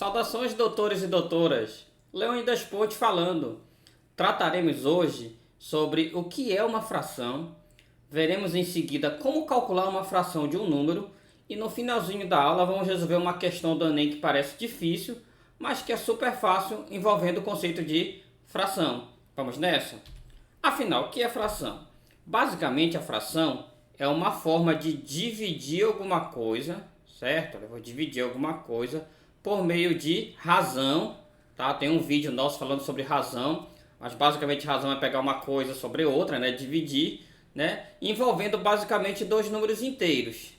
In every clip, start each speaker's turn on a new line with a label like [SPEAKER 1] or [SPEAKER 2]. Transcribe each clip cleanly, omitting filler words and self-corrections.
[SPEAKER 1] Saudações, doutores e doutoras. Leônidas Ponte falando. Trataremos hoje sobre o que é uma fração. Veremos em seguida como calcular uma fração de um número. E no finalzinho da aula vamos resolver uma questão do Enem que parece difícil, mas que é super fácil, envolvendo o conceito de fração. Vamos nessa? Afinal, o que é fração? Basicamente, a fração é uma forma de dividir alguma coisa, certo? Eu vou dividir alguma coisa por meio de razão, tá? Tem um vídeo nosso falando sobre razão, mas basicamente razão é pegar uma coisa sobre outra, né? Dividir, né? Envolvendo basicamente dois números inteiros.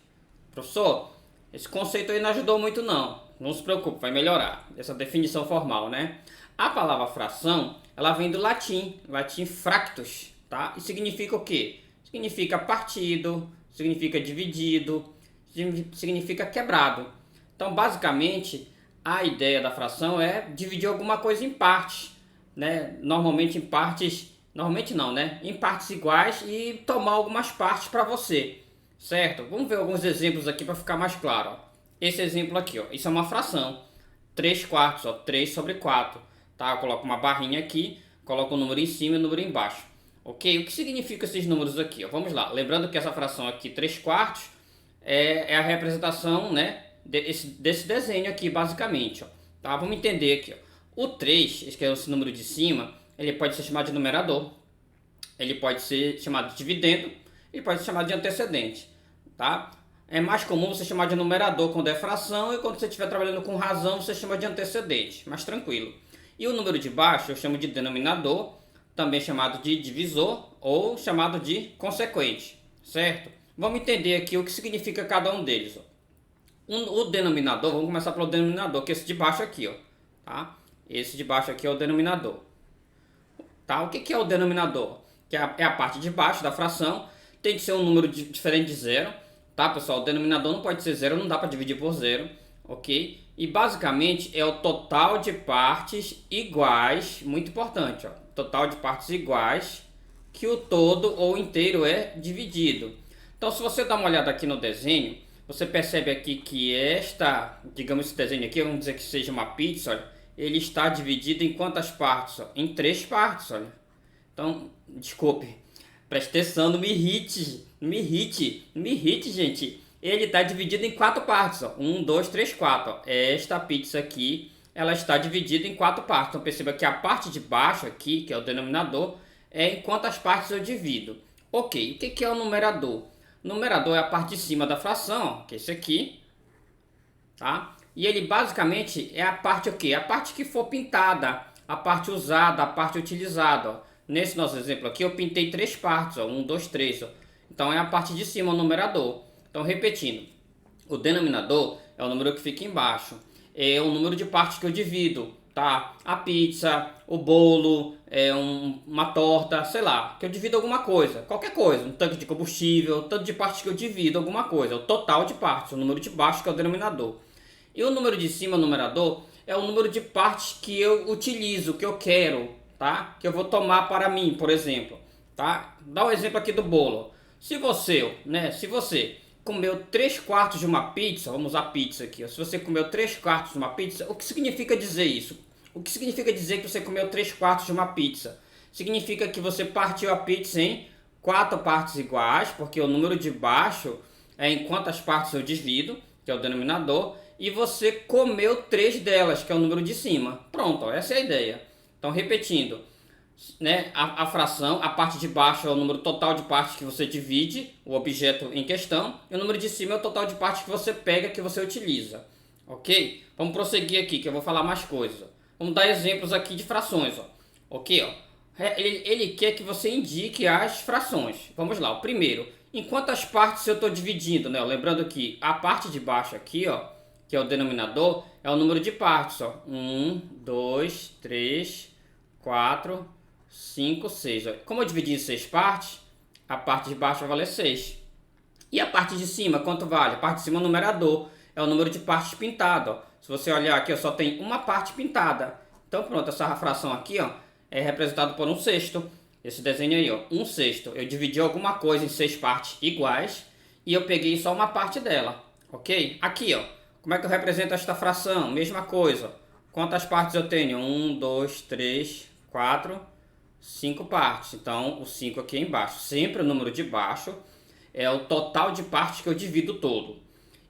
[SPEAKER 1] Professor, esse conceito aí não ajudou muito não. Não se preocupe, vai melhorar. Essa definição formal, né? A palavra fração, ela vem do latim fractus, tá? E significa o quê? Significa partido, significa dividido, significa quebrado. Então, basicamente, a ideia da fração é dividir alguma coisa em partes, né? Normalmente em partes, normalmente não, né? Em partes iguais e tomar algumas partes para você, certo? Vamos ver alguns exemplos aqui para ficar mais claro. Ó. Esse exemplo aqui, ó, isso é uma fração, 3 quartos, ó, 3 sobre 4, tá? Eu coloco uma barrinha aqui, coloco o número em cima e o número embaixo. Ok? O que significa esses números aqui? Ó? Vamos lá. Lembrando que essa fração aqui, 3 quartos, é a representação, né, desse desenho aqui, basicamente. Ó. Tá? Vamos entender aqui. Ó. O 3, esse que é esse número de cima, ele pode ser chamado de numerador, ele pode ser chamado de dividendo, ele pode ser chamado de antecedente. Tá? É mais comum você chamar de numerador quando é fração e quando você estiver trabalhando com razão, você chama de antecedente, mais tranquilo. E o número de baixo eu chamo de denominador, também chamado de divisor ou chamado de consequente, certo? Vamos entender aqui o que significa cada um deles. Ó. O denominador, vamos começar pelo denominador, que é esse de baixo aqui, ó, tá? Esse de baixo aqui é o denominador. Tá? O que é o denominador? Que é a parte de baixo da fração, tem que ser um número diferente de zero, tá, pessoal? O denominador não pode ser zero, não dá para dividir por zero, ok? E basicamente é o total de partes iguais, muito importante, ó, total de partes iguais que o todo ou inteiro é dividido. Então, se você dá uma olhada aqui no desenho, você percebe aqui que digamos esse desenho aqui, vamos dizer que seja uma pizza, olha, ele está dividido em quantas partes? Ó? Em 3 partes, olha. Então, desculpe, preste atenção, não me irrite, gente. Ele está dividido em 4 partes, ó. 1, 2, 3, 4. Ó. Esta pizza aqui, ela está dividida em 4 partes. Então perceba que a parte de baixo aqui, que é o denominador, é em quantas partes eu divido. Ok, o que é o numerador? O numerador é a parte de cima da fração, ó, que é esse aqui, tá? E ele basicamente é a parte o quê? A parte que for pintada, a parte usada, a parte utilizada, ó. Nesse nosso exemplo aqui eu pintei 3 partes, ó, 1, 2, 3, ó. Então é a parte de cima, o numerador. Então repetindo, o denominador é o número que fica embaixo, é o número de partes que eu divido, tá? A pizza, o bolo, uma torta, sei lá, que eu divido alguma coisa, qualquer coisa, um tanque de combustível, tanto de partes que eu divido alguma coisa, o total de partes, o número de baixo que é o denominador. E o número de cima, o numerador, é o número de partes que eu utilizo, que eu quero, tá? Que eu vou tomar para mim, por exemplo, tá? Dá um exemplo aqui do bolo. Se você comeu 3 quartos de uma pizza, vamos usar pizza aqui, ó. Se você comeu 3 quartos de uma pizza, o que significa dizer isso? O que significa dizer que você comeu 3 quartos de uma pizza? Significa que você partiu a pizza em 4 partes iguais, porque o número de baixo é em quantas partes eu divido, que é o denominador, e você comeu 3 delas, que é o número de cima. Pronto, ó, essa é a ideia. Então, repetindo, né, a fração, a parte de baixo é o número total de partes que você divide, o objeto em questão, e o número de cima é o total de partes que você pega, que você utiliza. Ok? Vamos prosseguir aqui, que eu vou falar mais coisas. Vamos dar exemplos aqui de frações. Ó. Ok? Ó. Ele quer que você indique as frações. Vamos lá. O primeiro, em quantas partes eu estou dividindo? Né? Lembrando que a parte de baixo aqui, ó, que é o denominador, é o número de partes. Ó. 1, 2, 3, 4, 5, 6. Como eu dividi em 6 partes, a parte de baixo vai valer 6. E a parte de cima, quanto vale? A parte de cima é o numerador, é o número de partes pintado. Ó. Se você olhar aqui, eu só tem uma parte pintada. Então pronto, essa fração aqui, ó, é representada por 1/6. Esse desenho aí, ó, 1/6. Eu dividi alguma coisa em 6 partes iguais e eu peguei só uma parte dela, ok? Aqui, ó, Como é que eu represento esta fração? Mesma coisa. Quantas partes eu tenho? 1, 2, 3, 4, 5 partes. Então, o 5 aqui embaixo. Sempre o número de baixo é o total de partes que eu divido todo.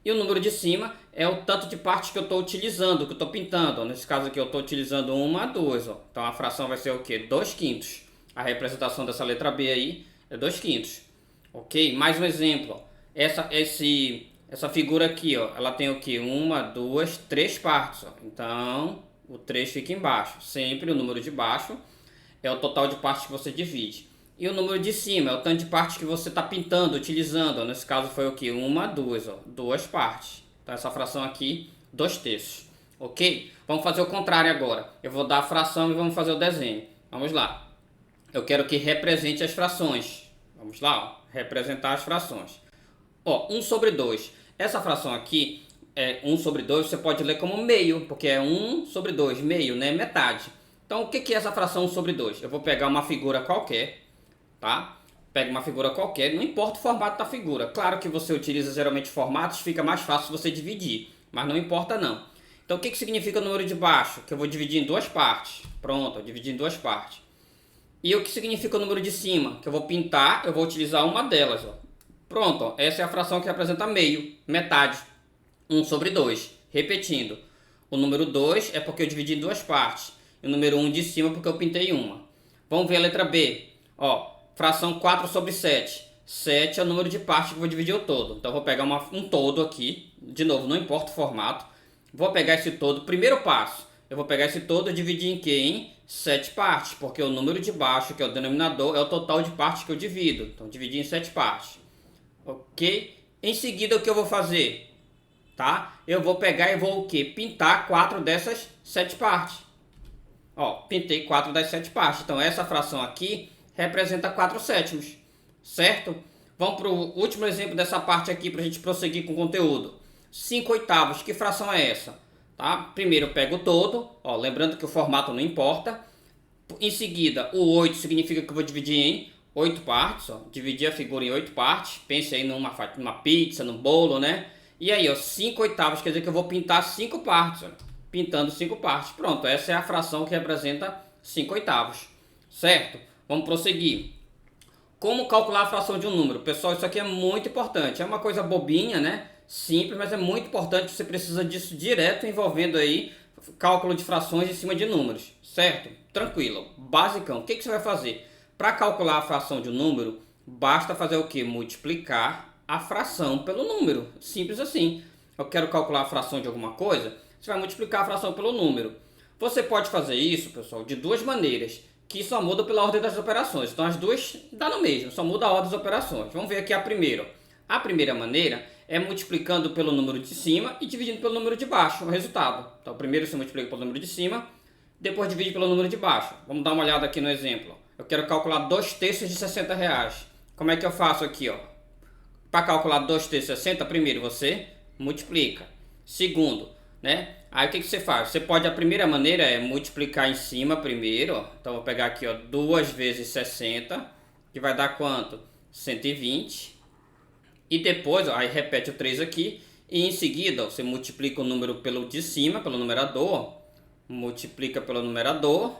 [SPEAKER 1] E o número de cima é o tanto de partes que eu estou utilizando, que eu estou pintando. Nesse caso aqui eu estou utilizando 1, 2. Ó. Então, a fração vai ser o quê? 2/5. A representação dessa letra B aí é 2/5. Ok? Mais um exemplo. Essa figura aqui, ó, ela tem o que? 1, 2, 3 partes. Ó. Então, o 3 fica embaixo. Sempre o número de baixo é o total de partes que você divide. E o número de cima é o tanto de partes que você está pintando, utilizando. Ó. Nesse caso foi o que? 1, 2. Ó, 2 partes. Então, essa fração aqui, 2/3. Ok? Vamos fazer o contrário agora. Eu vou dar a fração e vamos fazer o desenho. Vamos lá. Eu quero que represente as frações. Vamos lá, ó. Representar as frações. Ó, 1/2. Essa fração aqui, 1/2, você pode ler como meio, porque é 1/2, meio, né? Metade. Então, o que é essa fração 1/2? Eu vou pegar uma figura qualquer, tá? Pega uma figura qualquer, não importa o formato da figura. Claro que você utiliza geralmente formatos, fica mais fácil você dividir, mas não importa não. Então, o que significa o número de baixo? Que eu vou dividir em duas partes. Pronto, eu dividi em duas partes. E o que significa o número de cima? Que eu vou pintar, eu vou utilizar uma delas. Ó. Pronto, ó. Essa é a fração que representa meio, metade. 1/2. Repetindo, o número 2 é porque eu dividi em duas partes. E o número 1 de cima porque eu pintei uma. Vamos ver a letra B. Ó, fração 4/7. 7 é o número de partes que eu vou dividir o todo. Então eu vou pegar um todo aqui. De novo, não importa o formato. Vou pegar esse todo. Primeiro passo, eu vou pegar esse todo e dividir em quê? Em 7 partes, porque o número de baixo, que é o denominador, é o total de partes que eu divido. Então, dividir em 7 partes. Ok? Em seguida, o que eu vou fazer? Tá? Eu vou pegar e vou o quê? Pintar 4 dessas 7 partes. Ó, pintei 4 das 7 partes. Então, essa fração aqui representa 4/7. Certo? Vamos para o último exemplo dessa parte aqui, para a gente prosseguir com o conteúdo. 5/8. Que fração é essa? Tá? Primeiro eu pego o todo, ó, lembrando que o formato não importa. Em seguida, o 8 significa que eu vou dividir em 8 partes. Ó. Dividir a figura em 8 partes. Pense aí numa pizza, num bolo, né? E aí, ó, 5/8 quer dizer que eu vou pintar 5 partes. Ó. Pintando 5 partes. Pronto, essa é a fração que representa 5/8. Certo? Vamos prosseguir. Como calcular a fração de um número? Pessoal, isso aqui é muito importante. É uma coisa bobinha, né? Simples, mas é muito importante. Você precisa disso direto, envolvendo aí cálculo de frações em cima de números, certo? Tranquilo, basicão. O que você vai fazer? Para calcular a fração de um número, basta fazer o que? Multiplicar a fração pelo número. Simples assim. Eu quero calcular a fração de alguma coisa, você vai multiplicar a fração pelo número. Você pode fazer isso, pessoal, de duas maneiras, que só muda pela ordem das operações. Então as duas dá no mesmo, só muda a ordem das operações. Vamos ver aqui a primeira. A primeira maneira é multiplicando pelo número de cima e dividindo pelo número de baixo, o resultado. Então primeiro você multiplica pelo número de cima, depois divide pelo número de baixo. Vamos dar uma olhada aqui no exemplo. Eu quero calcular 2/3 de R$60. Como é que eu faço aqui, ó? Para calcular 2/3 de 60, primeiro você multiplica. Segundo, né? Aí o que você faz? Você pode, a primeira maneira é multiplicar em cima primeiro, ó. Então eu vou pegar aqui, ó, 2 vezes 60, que vai dar quanto? 120. E depois, ó, aí repete o 3 aqui, e em seguida, ó, você multiplica o número pelo de cima, pelo numerador, ó, multiplica pelo numerador,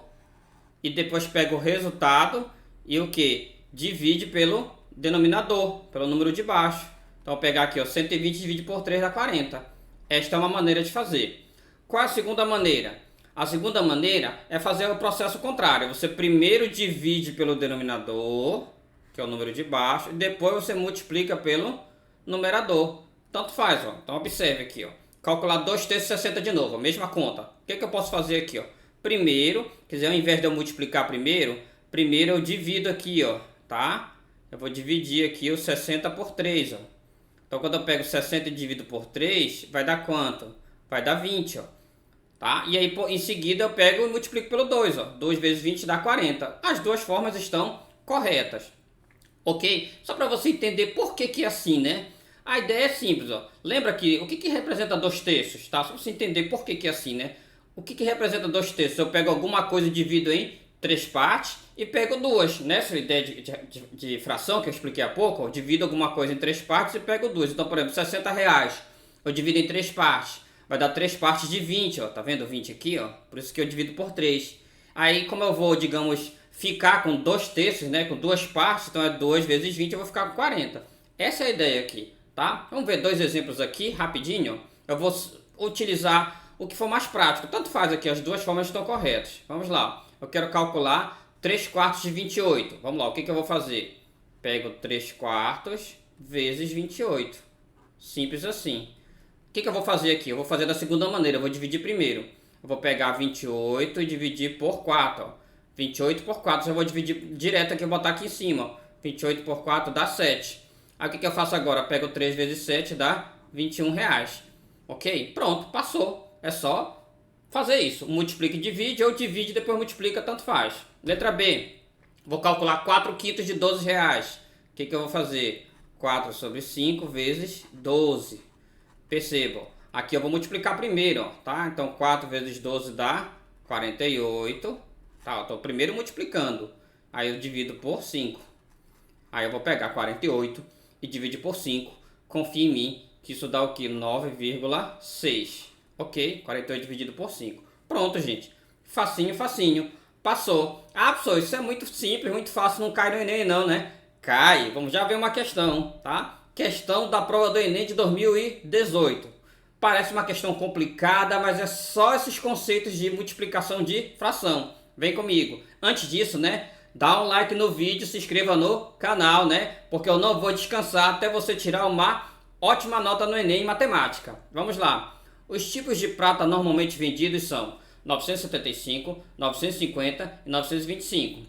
[SPEAKER 1] e depois pega o resultado e o que? Divide pelo denominador, pelo número de baixo. Então, eu vou pegar aqui, ó, 120 divide por 3 dá 40. Esta é uma maneira de fazer. Qual é a segunda maneira? A segunda maneira é fazer o processo contrário. Você primeiro divide pelo denominador, que é o número de baixo, e depois você multiplica pelo numerador. Tanto faz, ó. Então observe aqui, ó. Calcular 2/3 de 60 de novo, a mesma conta. O que eu posso fazer aqui, ó? Primeiro, quer dizer, ao invés de eu multiplicar primeiro eu divido aqui, ó, tá? Eu vou dividir aqui o 60 por 3, ó. Então quando eu pego 60 e divido por 3, vai dar quanto? Vai dar 20, ó. Tá? E aí em seguida eu pego e multiplico pelo 2, ó. 2 vezes 20 dá 40. As duas formas estão corretas. Ok? Só para você entender por que é assim, né? A ideia é simples, ó. Lembra que o que representa 2/3, tá? Só para você entender por que é assim, né? O que representa 2/3? Eu pego alguma coisa e divido em 3 partes e pego duas. Nessa ideia de fração que eu expliquei há pouco, eu divido alguma coisa em 3 partes e pego duas. Então, por exemplo, R$60, eu divido em 3 partes. vai dar 3 partes de 20, ó. Tá vendo 20 aqui, ó? Por isso que eu divido por 3. Aí, como eu vou, digamos, ficar com 2 terços, né? Com 2 partes, então é 2 vezes 20, eu vou ficar com 40. Essa é a ideia aqui, tá? Vamos ver 2 exemplos aqui, rapidinho. Eu vou utilizar o que for mais prático. Tanto faz aqui, as duas formas estão corretas. Vamos lá. Eu quero calcular 3 quartos de 28. Vamos lá, o que eu vou fazer? Pego 3 quartos vezes 28. Simples assim. O que eu vou fazer aqui? Eu vou fazer da segunda maneira. Eu vou dividir primeiro. Eu vou pegar 28 e dividir por 4. Ó. 28 por 4. Eu vou dividir direto aqui, eu vou botar aqui em cima. Ó. 28 por 4 dá 7. Aí o que eu faço agora? Eu pego 3 vezes 7, dá R$21. Ok? Pronto, passou. É só fazer isso. Multiplica e divide, ou divide e depois multiplica, tanto faz. Letra B. Vou calcular 4 quintos de R$12. O que eu vou fazer? 4 sobre 5 vezes 12. Percebam, aqui eu vou multiplicar primeiro, ó, tá? Então 4 vezes 12 dá 48. Tá, eu estou primeiro multiplicando. Aí eu divido por 5. Aí eu vou pegar 48 e dividir por 5. Confia em mim que isso dá o que? 9,6. Ok? 48 dividido por 5. Pronto, gente. Facinho, facinho. Passou. Ah, professor, isso é muito simples, muito fácil. Não cai no Enem não, né? Cai. Vamos já ver uma questão, tá? Questão da prova do Enem de 2018. Parece uma questão complicada, mas é só esses conceitos de multiplicação de fração. Vem comigo. Antes disso, né? Dá um like no vídeo, se inscreva no canal, né? Porque eu não vou descansar até você tirar uma ótima nota no Enem em matemática. Vamos lá. Os tipos de prata normalmente vendidos são 975, 950 e 925.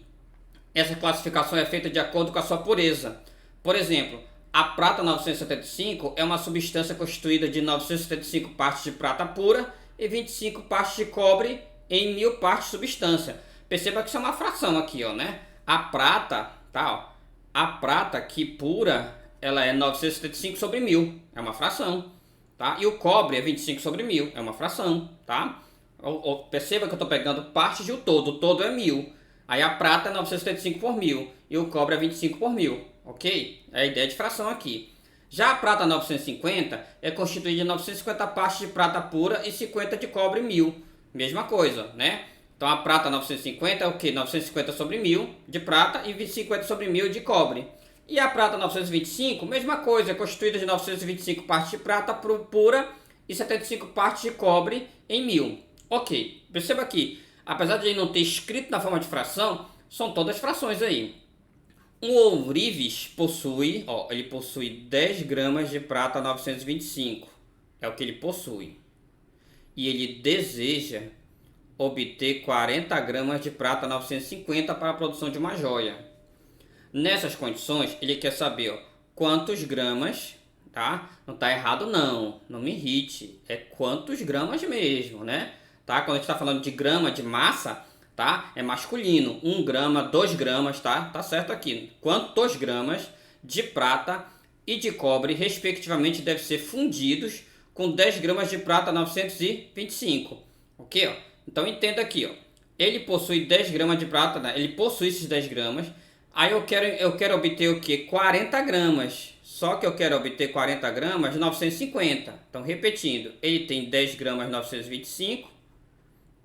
[SPEAKER 1] Essa classificação é feita de acordo com a sua pureza. Por exemplo, a prata 975 é uma substância constituída de 975 partes de prata pura e 25 partes de cobre em 1000 partes de substância. Perceba que isso é uma fração aqui, ó, né? A prata, tá, ó, a prata aqui pura, ela é 975 sobre 1000, é uma fração, tá? E o cobre é 25 sobre 1000, é uma fração, tá? Perceba que eu estou pegando partes de o todo é 1000. Aí a prata é 975 por 1000 e o cobre é 25 por 1000. Ok? É a ideia de fração aqui. Já a prata 950 é constituída de 950 partes de prata pura e 50 de cobre 1000. Mesma coisa, né? Então a prata 950 é o que? 950 sobre 1000 de prata e 50 sobre 1000 de cobre. E a prata 925, mesma coisa, é constituída de 925 partes de prata pura e 75 partes de cobre em 1000. Ok, perceba aqui, apesar de ele não ter escrito na forma de fração, são todas frações aí. Um ourives possui, ó, ele possui 10 gramas de prata 925, é o que ele possui. E ele deseja obter 40 gramas de prata 950 para a produção de uma joia. Nessas condições, ele quer saber, ó, quantos gramas, tá? Não está errado não me irrite, é quantos gramas mesmo, né? Tá? Quando a gente está falando de grama, de massa, tá? É masculino, 1 grama, 2 gramas, tá? Tá certo aqui. Quantos gramas de prata e de cobre, respectivamente, devem ser fundidos com 10 gramas de prata 925, ok? Ó? Então entenda aqui, ó. Ele possui 10 gramas de prata, né? Ele possui esses 10 gramas. Aí eu quero obter o que? 40 gramas. Só que eu quero obter 40 gramas de 950. Então, repetindo, ele tem 10 gramas 925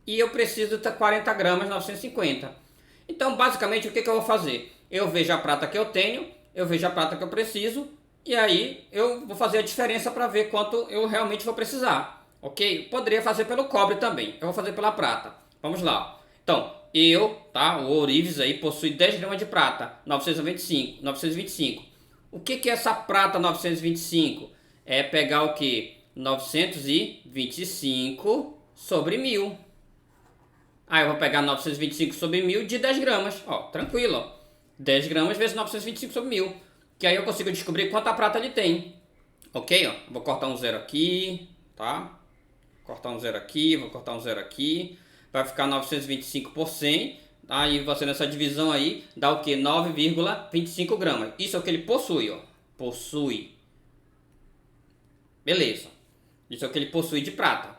[SPEAKER 1] e eu preciso de 40 gramas 950. Então, basicamente, o que eu vou fazer? Eu vejo a prata que eu tenho, eu vejo a prata que eu preciso, e aí eu vou fazer a diferença para ver quanto eu realmente vou precisar. Ok? Poderia fazer pelo cobre também. Eu vou fazer pela prata. Vamos lá. Então, o ourives aí possui 10 gramas de prata, 925. O que é essa prata 925? É pegar o que? 925 sobre 1000. Aí eu vou pegar 925 sobre 1000 de 10 gramas. Ó, tranquilo, ó. 10 gramas vezes 925 sobre 1000. Que aí eu consigo descobrir quanta prata ele tem. Ok, ó. Vou cortar um zero aqui, tá? Cortar um zero aqui, vou cortar um zero aqui. Vai ficar 925 por 100. Aí você nessa divisão aí dá o que? 9,25 gramas. Isso é o que ele possui, ó. Possui. Beleza. Isso é o que ele possui de prata.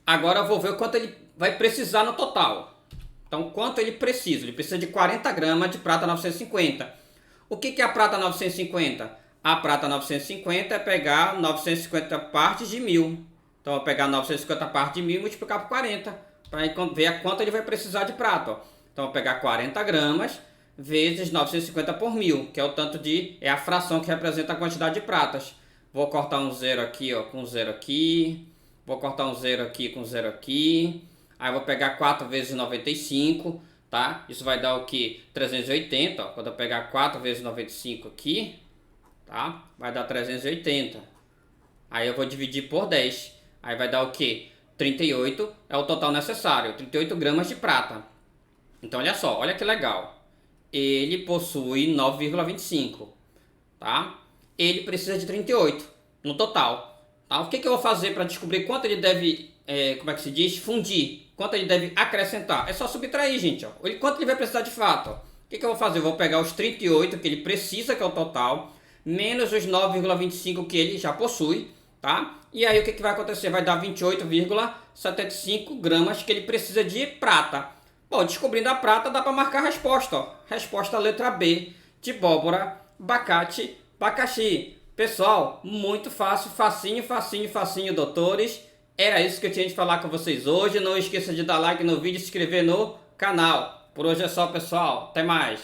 [SPEAKER 1] Agora eu vou ver o quanto ele vai precisar no total. Então, quanto ele precisa? Ele precisa de 40 gramas de prata 950. O que é a prata 950? A prata 950 é pegar 950 partes de 1000. Então eu vou pegar 950 partes de 1000 e multiplicar por 40, para ver a quanto ele vai precisar de prata. Ó. Então eu vou pegar 40 gramas vezes 950 por 1000, que é o tanto de... é a fração que representa a quantidade de pratas. Vou cortar um zero aqui, ó, com zero aqui. Vou cortar um zero aqui com zero aqui. Aí eu vou pegar 4 vezes 95, tá? Isso vai dar o que? 380, ó. Quando eu pegar 4 vezes 95 aqui, tá? Vai dar 380. Aí eu vou dividir por 10. Aí vai dar o que? 38 é o total necessário. 38 gramas de prata. Então olha só, olha que legal. Ele possui 9,25, tá? Ele precisa de 38 no total. Tá? O que eu vou fazer para descobrir quanto ele deve, como é que se diz? Fundir. Quanto ele deve acrescentar. É só subtrair, gente. Ó. Quanto ele vai precisar de fato. Ó. O que eu vou fazer? Eu vou pegar os 38 que ele precisa, que é o total, menos os 9,25 que ele já possui, tá? E aí o que vai acontecer? Vai dar 28,75 gramas que ele precisa de prata. Bom, descobrindo a prata dá para marcar a resposta. Ó. Resposta letra B, de abóbora, abacate, abacaxi. Pessoal, muito fácil, facinho, facinho, facinho, doutores. Era isso que eu tinha de falar com vocês hoje. Não esqueça de dar like no vídeo e se inscrever no canal. Por hoje é só, pessoal. Até mais.